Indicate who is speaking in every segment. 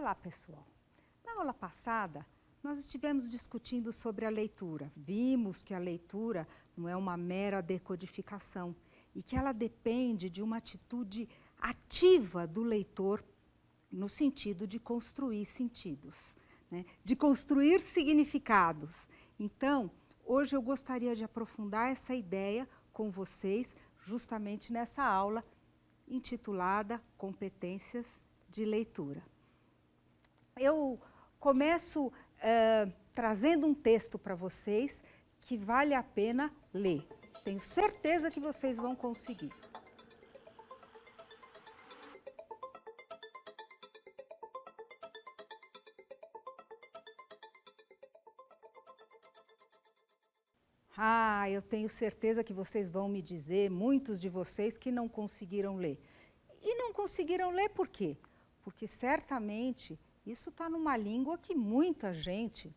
Speaker 1: Olá, pessoal. Na aula passada, nós estivemos discutindo sobre a leitura. Vimos que a leitura não é uma mera decodificação e que ela depende de uma atitude ativa do leitor no sentido de construir sentidos, né? De construir significados. Então, hoje eu gostaria de aprofundar essa ideia com vocês, justamente nessa aula intitulada Competências de Leitura. Eu começo trazendo um texto para vocês que vale a pena ler. Tenho certeza que vocês vão conseguir. Eu tenho certeza que vocês vão me dizer, muitos de vocês, que não conseguiram ler. E não conseguiram ler por quê? Porque certamente isso está numa língua que muita gente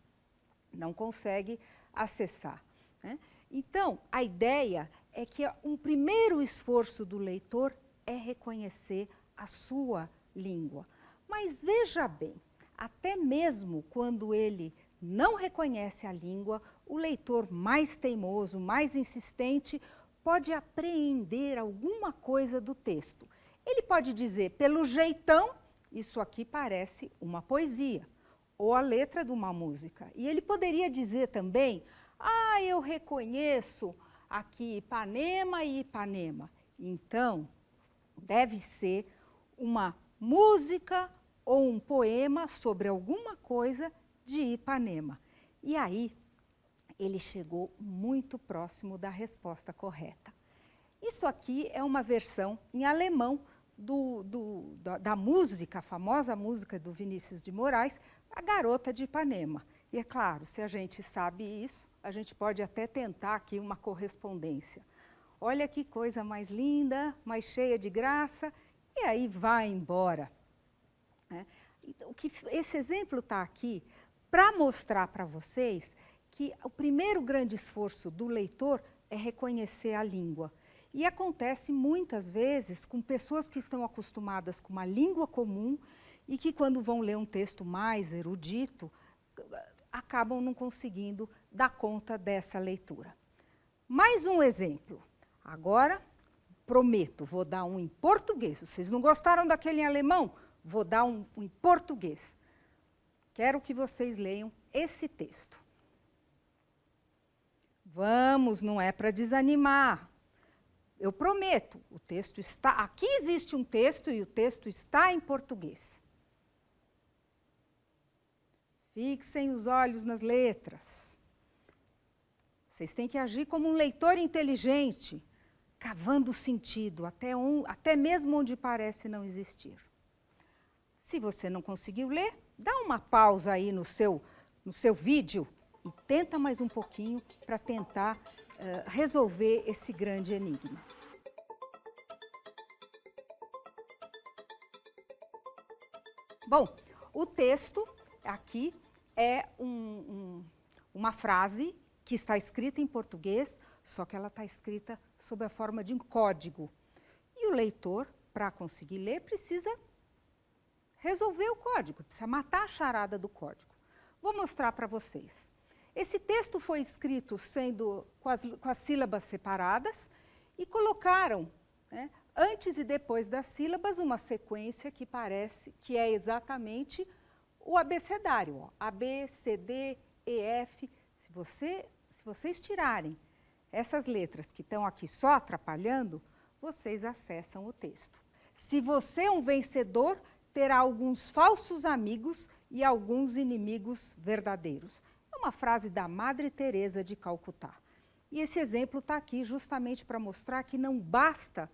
Speaker 1: não consegue acessar, né? Então, a ideia é que um primeiro esforço do leitor é reconhecer a sua língua. Mas veja bem, até mesmo quando ele não reconhece a língua, o leitor mais teimoso, mais insistente, pode apreender alguma coisa do texto. Ele pode dizer, pelo jeitão, isso aqui parece uma poesia, ou a letra de uma música. E ele poderia dizer também, eu reconheço aqui Ipanema e Ipanema. Então, deve ser uma música ou um poema sobre alguma coisa de Ipanema. E aí, ele chegou muito próximo da resposta correta. Isso aqui é uma versão em alemão da música, a famosa música do Vinícius de Moraes, A Garota de Ipanema. E é claro, se a gente sabe isso, a gente pode até tentar aqui uma correspondência. Olha que coisa mais linda, mais cheia de graça, e aí vai embora. Então, esse exemplo está aqui para mostrar para vocês que o primeiro grande esforço do leitor é reconhecer a língua. E acontece muitas vezes com pessoas que estão acostumadas com uma língua comum e que, quando vão ler um texto mais erudito, acabam não conseguindo dar conta dessa leitura. Mais um exemplo. Agora, prometo, vou dar um em português. Vocês não gostaram daquele em alemão? Vou dar um em português. Quero que vocês leiam esse texto. Vamos, não é para desanimar. Eu prometo, o texto está... Aqui existe um texto e o texto está em português. Fixem os olhos nas letras. Vocês têm que agir como um leitor inteligente, cavando o sentido, até mesmo onde parece não existir. Se você não conseguiu ler, dá uma pausa aí no seu vídeo e tenta mais um pouquinho para tentar resolver esse grande enigma. Bom, o texto aqui é uma frase que está escrita em português, só que ela está escrita sob a forma de um código. E o leitor, para conseguir ler, precisa resolver o código, precisa matar a charada do código. Vou mostrar para vocês. Esse texto foi escrito com as sílabas separadas e colocaram, né, antes e depois das sílabas, uma sequência que parece que é exatamente o abecedário. Ó, A, B, C, D, E, F. Se vocês tirarem essas letras que estão aqui só atrapalhando, vocês acessam o texto. Se você é um vencedor, terá alguns falsos amigos e alguns inimigos verdadeiros. É uma frase da Madre Teresa de Calcutá. E esse exemplo está aqui justamente para mostrar que não basta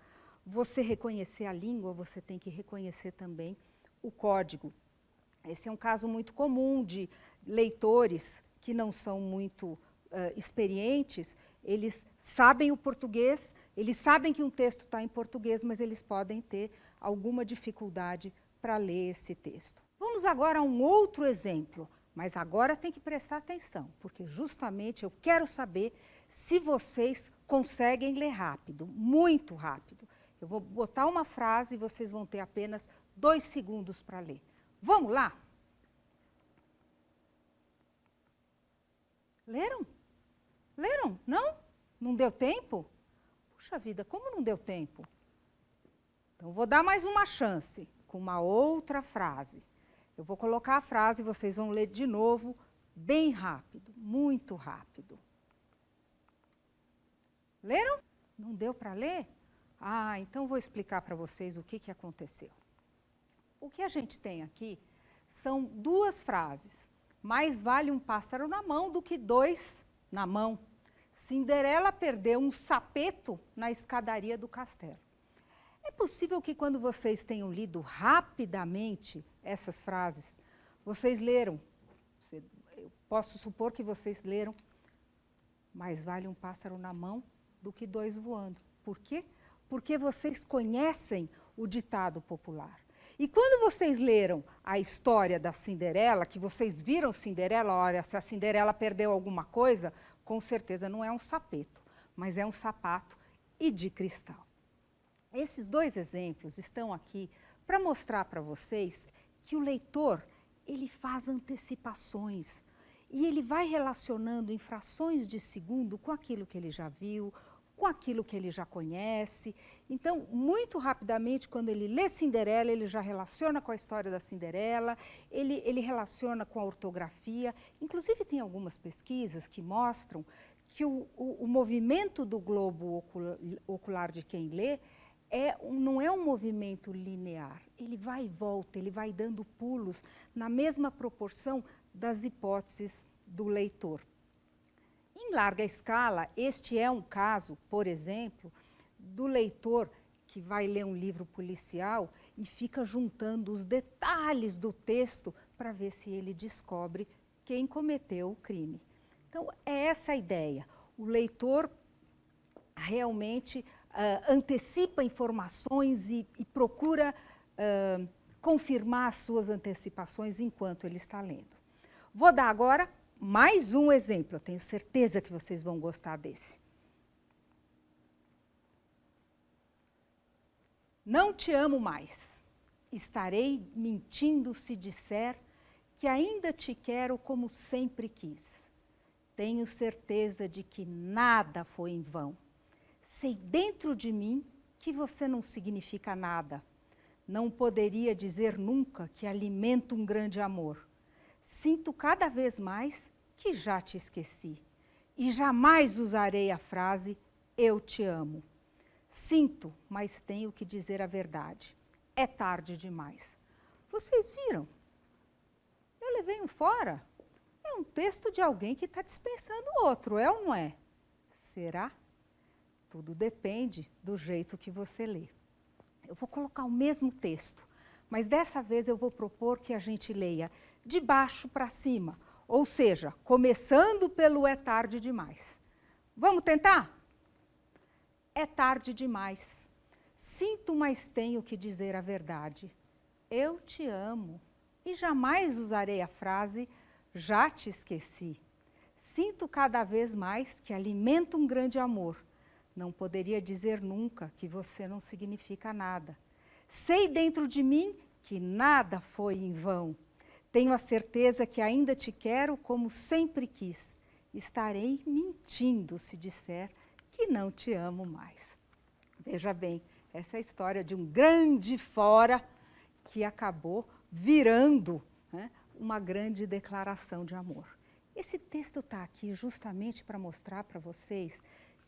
Speaker 1: você reconhecer a língua, você tem que reconhecer também o código. Esse é um caso muito comum de leitores que não são muito experientes, eles sabem o português, eles sabem que um texto está em português, mas eles podem ter alguma dificuldade para ler esse texto. Vamos agora a um outro exemplo, mas agora tem que prestar atenção, porque justamente eu quero saber se vocês conseguem ler rápido, muito rápido. Eu vou botar uma frase e vocês vão ter apenas 2 segundos para ler. Vamos lá? Leram? Leram? Não? Não deu tempo? Puxa vida, como não deu tempo? Então, vou dar mais uma chance com uma outra frase. Eu vou colocar a frase e vocês vão ler de novo, bem rápido, muito rápido. Leram? Não deu para ler? Ah, então vou explicar para vocês o que aconteceu. O que a gente tem aqui são duas frases. Mais vale um pássaro na mão do que dois na mão. Cinderela perdeu um sapeto na escadaria do castelo. É possível que quando vocês tenham lido rapidamente essas frases, vocês leram, eu posso supor que vocês leram, mais vale um pássaro na mão do que dois voando. Por quê? Porque vocês conhecem o ditado popular. E quando vocês leram a história da Cinderela, que vocês viram Cinderela, olha, se a Cinderela perdeu alguma coisa, com certeza não é um sapeto, mas é um sapato e de cristal. Esses dois exemplos estão aqui para mostrar para vocês que o leitor, ele faz antecipações e ele vai relacionando em frações de segundo com aquilo que ele já viu, com aquilo que ele já conhece. Então, muito rapidamente, quando ele lê Cinderela, ele já relaciona com a história da Cinderela, ele relaciona com a ortografia. Inclusive, tem algumas pesquisas que mostram que o movimento do globo ocular de quem lê não é um movimento linear, ele vai e volta, ele vai dando pulos na mesma proporção das hipóteses do leitor. Em larga escala, este é um caso, por exemplo, do leitor que vai ler um livro policial e fica juntando os detalhes do texto para ver se ele descobre quem cometeu o crime. Então, é essa a ideia. O leitor realmente antecipa informações e procura confirmar as suas antecipações enquanto ele está lendo. Vou dar agora mais um exemplo, eu tenho certeza que vocês vão gostar desse. Não te amo mais, estarei mentindo se disser que ainda te quero como sempre quis. Tenho certeza de que nada foi em vão. Sei dentro de mim que você não significa nada. Não poderia dizer nunca que alimento um grande amor. Sinto cada vez mais que já te esqueci. E jamais usarei a frase, eu te amo. Sinto, mas tenho que dizer a verdade. É tarde demais. Vocês viram? Eu levei um fora. É um texto de alguém que está dispensando o outro, é ou não é? Será? Tudo depende do jeito que você lê. Eu vou colocar o mesmo texto, mas dessa vez eu vou propor que a gente leia de baixo para cima, ou seja, começando pelo é tarde demais. Vamos tentar? É tarde demais. Sinto, mas tenho que dizer a verdade. Eu te amo e jamais usarei a frase já te esqueci. Sinto cada vez mais que alimento um grande amor. Não poderia dizer nunca que você não significa nada. Sei dentro de mim que nada foi em vão. Tenho a certeza que ainda te quero como sempre quis. Estarei mentindo se disser que não te amo mais. Veja bem, essa é a história de um grande fora que acabou virando, né, uma grande declaração de amor. Esse texto está aqui justamente para mostrar para vocês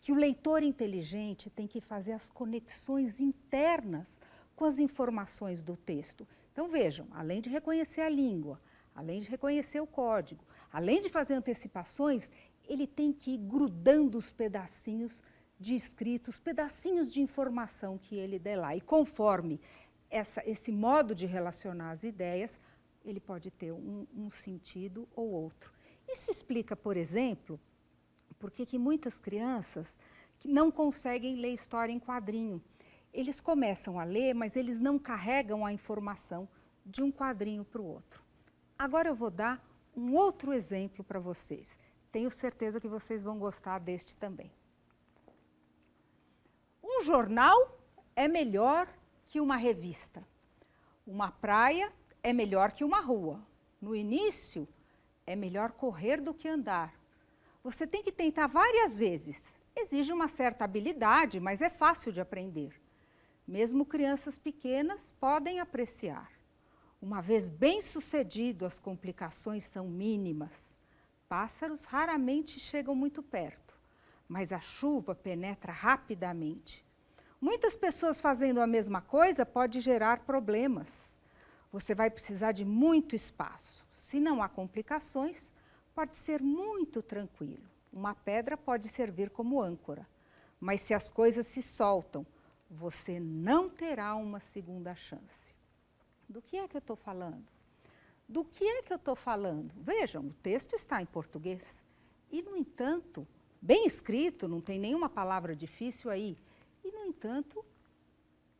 Speaker 1: que o leitor inteligente tem que fazer as conexões internas com as informações do texto. Então vejam, além de reconhecer a língua, além de reconhecer o código, além de fazer antecipações, ele tem que ir grudando os pedacinhos de escritos, pedacinhos de informação que ele der lá. E conforme esse modo de relacionar as ideias, ele pode ter um sentido ou outro. Isso explica, por exemplo, por que muitas crianças que não conseguem ler história em quadrinho. Eles começam a ler, mas eles não carregam a informação de um quadrinho para o outro. Agora eu vou dar um outro exemplo para vocês. Tenho certeza que vocês vão gostar deste também. Um jornal é melhor que uma revista. Uma praia é melhor que uma rua. No início, é melhor correr do que andar. Você tem que tentar várias vezes. Exige uma certa habilidade, mas é fácil de aprender. Mesmo crianças pequenas podem apreciar. Uma vez bem-sucedido, as complicações são mínimas. Pássaros raramente chegam muito perto, mas a chuva penetra rapidamente. Muitas pessoas fazendo a mesma coisa pode gerar problemas. Você vai precisar de muito espaço. Se não há complicações, pode ser muito tranquilo. Uma pedra pode servir como âncora. Mas se as coisas se soltam, você não terá uma segunda chance. Do que é que eu estou falando? Do que é que eu estou falando? Vejam, o texto está em português. E, no entanto, bem escrito, não tem nenhuma palavra difícil aí. E, no entanto,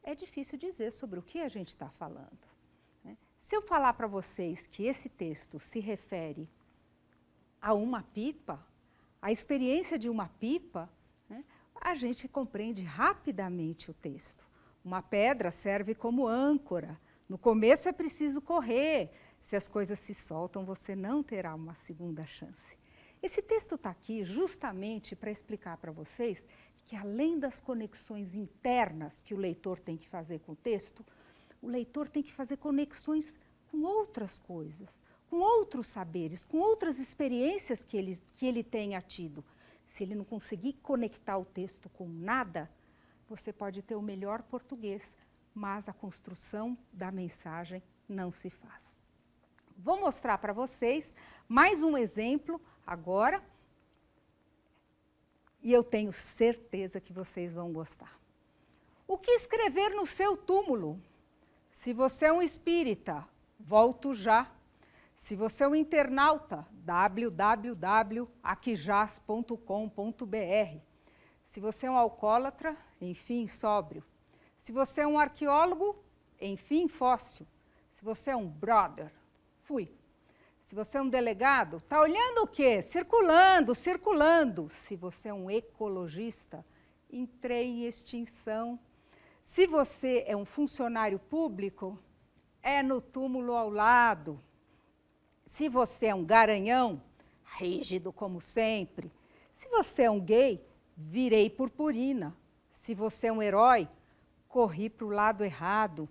Speaker 1: é difícil dizer sobre o que a gente está falando. Se eu falar para vocês que esse texto se refere a uma pipa, a experiência de uma pipa, a gente compreende rapidamente o texto. Uma pedra serve como âncora. No começo é preciso correr. Se as coisas se soltam, você não terá uma segunda chance. Esse texto está aqui justamente para explicar para vocês que, além das conexões internas que o leitor tem que fazer com o texto, o leitor tem que fazer conexões com outras coisas, com outros saberes, com outras experiências que ele tenha tido. Se ele não conseguir conectar o texto com nada, você pode ter o melhor português, mas a construção da mensagem não se faz. Vou mostrar para vocês mais um exemplo agora, e eu tenho certeza que vocês vão gostar. O que escrever no seu túmulo? Se você é um espírita, volto já. Se você é um internauta, www.aquijaz.com.br. Se você é um alcoólatra, enfim, sóbrio. Se você é um arqueólogo, enfim, fóssil. Se você é um brother, fui. Se você é um delegado, está olhando o quê? Circulando, circulando. Se você é um ecologista, entrei em extinção. Se você é um funcionário público, é no túmulo ao lado. Se você é um garanhão, rígido como sempre. Se você é um gay, virei purpurina. Se você é um herói, corri para o lado errado.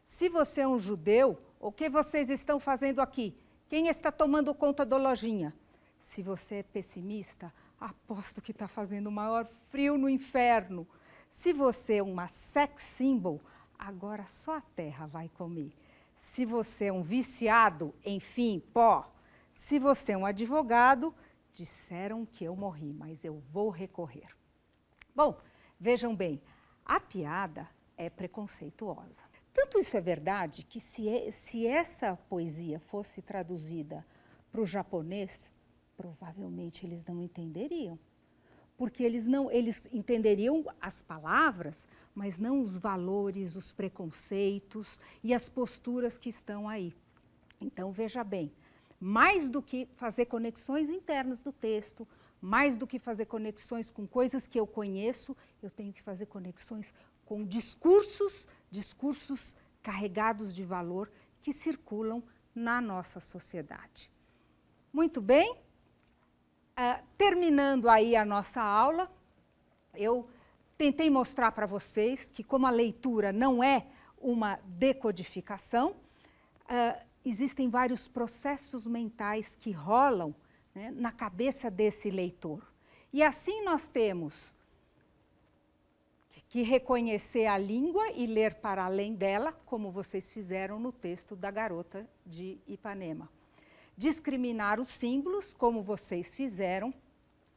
Speaker 1: Se você é um judeu, o que vocês estão fazendo aqui? Quem está tomando conta da lojinha? Se você é pessimista, aposto que está fazendo o maior frio no inferno. Se você é uma sex symbol, agora só a terra vai comer. Se você é um viciado, enfim, pó. Se você é um advogado, disseram que eu morri, mas eu vou recorrer. Bom, vejam bem, a piada é preconceituosa. Tanto isso é verdade que se essa poesia fosse traduzida para o japonês, provavelmente eles não entenderiam. Porque eles entenderiam as palavras, mas não os valores, os preconceitos e as posturas que estão aí. Então, veja bem, mais do que fazer conexões internas do texto, mais do que fazer conexões com coisas que eu conheço, eu tenho que fazer conexões com discursos carregados de valor que circulam na nossa sociedade. Muito bem. Terminando aí a nossa aula, eu tentei mostrar para vocês que, como a leitura não é uma decodificação, existem vários processos mentais que rolam, né, na cabeça desse leitor. E assim nós temos que reconhecer a língua e ler para além dela, como vocês fizeram no texto da Garota de Ipanema. Discriminar os símbolos, como vocês fizeram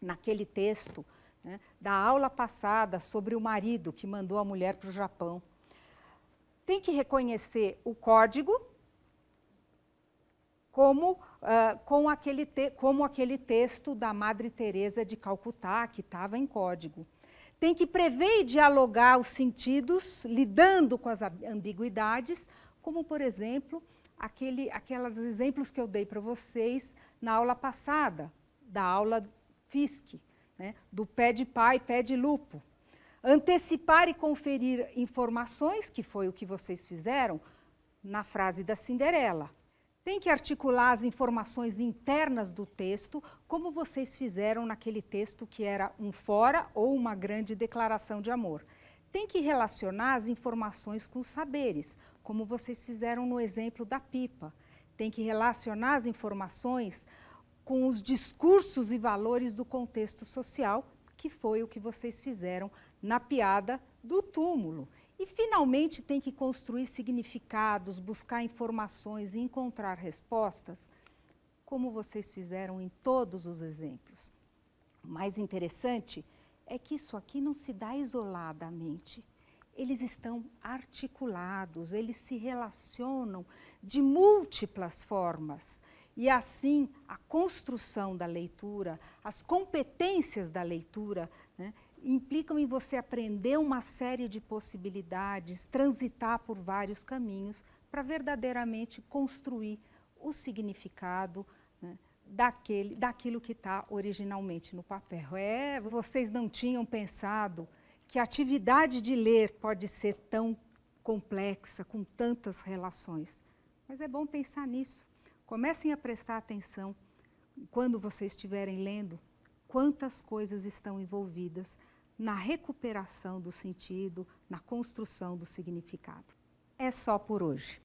Speaker 1: naquele texto, né, da aula passada sobre o marido que mandou a mulher para o Japão. Tem que reconhecer o código como aquele texto da Madre Teresa de Calcutá, que estava em código. Tem que prever e dialogar os sentidos, lidando com as ambiguidades, como, por exemplo, aqueles exemplos que eu dei para vocês na aula passada, da aula FISC, né, do pé de pai, pé de lupo. Antecipar e conferir informações, que foi o que vocês fizeram na frase da Cinderela. Tem que articular as informações internas do texto, como vocês fizeram naquele texto que era um fora ou uma grande declaração de amor. Tem que relacionar as informações com os saberes, como vocês fizeram no exemplo da pipa. Tem que relacionar as informações com os discursos e valores do contexto social, que foi o que vocês fizeram na piada do túmulo. E, finalmente, tem que construir significados, buscar informações e encontrar respostas, como vocês fizeram em todos os exemplos. O mais interessante é que isso aqui não se dá isoladamente. Eles estão articulados, eles se relacionam de múltiplas formas. E assim, a construção da leitura, as competências da leitura, né, implicam em você aprender uma série de possibilidades, transitar por vários caminhos para verdadeiramente construir o significado, né, daquilo que está originalmente no papel. Vocês não tinham pensado que a atividade de ler pode ser tão complexa, com tantas relações. Mas é bom pensar nisso. Comecem a prestar atenção, quando vocês estiverem lendo, quantas coisas estão envolvidas na recuperação do sentido, na construção do significado. É só por hoje.